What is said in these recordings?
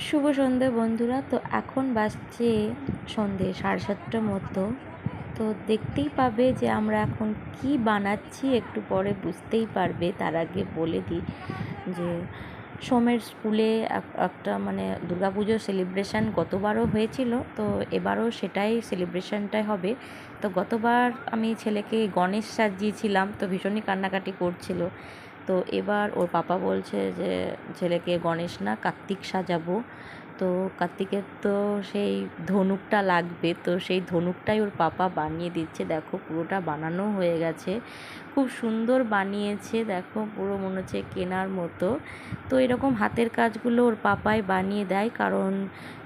শুভ সন্ধ্যা বন্ধুরা। তো এখন বাজছে সন্ধে 7:30টার মতো। তো দেখতেই পাবে যে আমরা এখন কি বানাচ্ছি, একটু পরে বুঝতেই পারবে। তার আগে বলে দিই যে সোমের স্কুলে একটা দুর্গাপুজোর সেলিব্রেশান গতবারও হয়েছিল, তো এবারও সেটাই সেলিব্রেশানটাই হবে। তো গতবার আমি ছেলেকে গণেশ সাজিয়েছিলাম, তো ভীষণই কান্নাকাটি করছিল। তো এবার ওর পাপা বলছে যে ছেলেকে গণেশ না কার্তিক সাজাবো। তো কার্তিকের তো সেই ধনুকটা লাগবে, তো সেই ধনুকটাই ওর পাপা বানিয়ে দিচ্ছে। দেখো পুরোটা বানানো হয়ে গেছে, খুব সুন্দর বানিয়েছে। দেখো পুরো মনে হচ্ছে কেনার মতো। তো এরকম হাতের কাজগুলো ওর পাপাই বানিয়ে দেয়, কারণ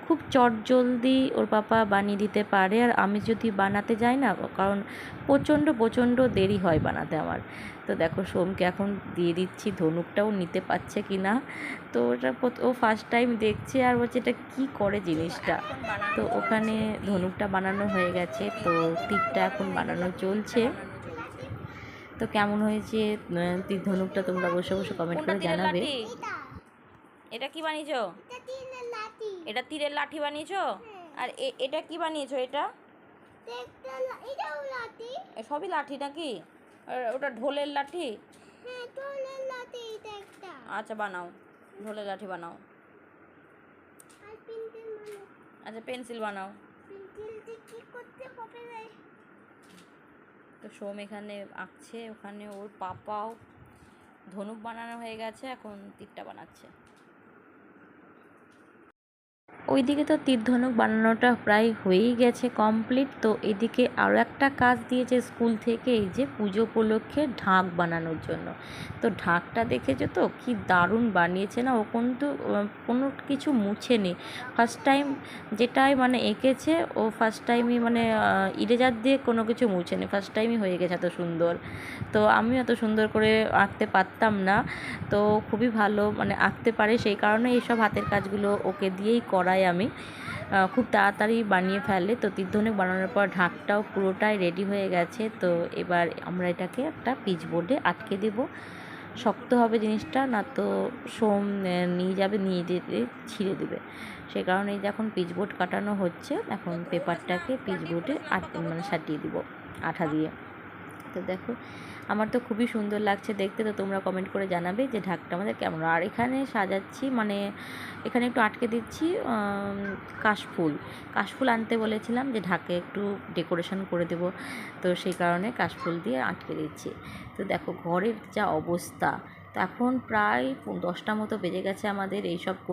খুব চটজলদি ওর পাপা বানিয়ে দিতে পারে। আর আমি যদি বানাতে যাই না, কারণ প্রচণ্ড দেরি হয় বানাতে আমার। তো দেখো সোমকে এখন দিয়ে দিচ্ছি ধনুকটাও নিতে পারছে কি না। তো ওটা ও ফার্স্ট টাইম দেখছে আর বলছে এটা কী করে জিনিসটা। তো ওখানে ধনুকটা বানানো হয়ে গেছে, তো তীরটা এখন বানানো চলছে। তো কেমন হয়েছে তীর ধনুকটা তোমরা বসে বসে কমেন্ট করে জানাবে। এটা কি বানিয়েছো? এটা তীরের লাঠি বানিয়েছো? আর এটা কি বানিয়েছো? এটা সবই লাঠি নাকি? আর ওটা ঢোলের লাঠি? আচ্ছা বানাও, ঢোলের লাঠি বানাও। আচ্ছা পেন্সিল বানাও। তো সোম এখানে আঁকছে, ওখানে ওর পাপাও ধনুক বানানো হয়ে গেছে, এখন তীরটা বানাচ্ছে। ওইদিকে তো তীর ধনুক বানানোটা প্রায় হয়েই গেছে কমপ্লিট। তো এদিকে আরও একটা কাজ দিয়েছে স্কুল থেকে, এই যে পুজো উপলক্ষে ঢাক বানানোর জন্য। তো ঢাকটা দেখেছো তো কি দারুণ বানিয়েছে না। ও কিন্তু কোনো কিছু মুছেনি, ফার্স্ট টাইম যেটাই এঁকেছে ও ফার্স্ট টাইমই ইরেজার দিয়ে কোনো কিছু মুছেনি, ফার্স্ট টাইমই হয়ে গেছে এত সুন্দর। তো আমি এত সুন্দর করে আঁকতে পারতাম না, তো খুবই ভালো আঁকতে পারে, সেই কারণে এইসব হাতের কাজগুলো ওকে দিয়েই করাই আমি। খুব তাড়াতাড়ি বানিয়ে ফেলে। তো তীর ধনুক বানানোর পর ঢাকটাও পুরোটাই রেডি হয়ে গেছে। তো এবার আমরা এটাকে একটা পিচবোর্ডে আটকে দেব। শক্ত হবে জিনিসটা, না তো সোম নিয়ে যাবে, নিয়ে যেতে ছিঁড়ে দেবে। সে কারণে যখন পিচবোর্ড কাটানো হচ্ছে, এখন পেপারটাকে পিচবোর্ডে সাটিয়ে দিব আঠা দিয়ে। তো দেখো আমার তো খুবই সুন্দর লাগছে দেখতে। তো তোমরা কমেন্ট করে জানাবে যে ঢাকটা আমাদের কেমন। আর এখানে সাজাচ্ছি, এখানে একটু আটকে দিচ্ছি কাশফুল। কাশফুল আনতে বলেছিলাম যে ঢাকে একটু ডেকোরেশন করে দেব, তো সেই কারণে কাশফুল দিয়ে আটকে দিচ্ছি। তো দেখো ঘরের যা অবস্থা, তো এখন প্রায় 10টা মতো বেজে গেছে আমাদের এইসব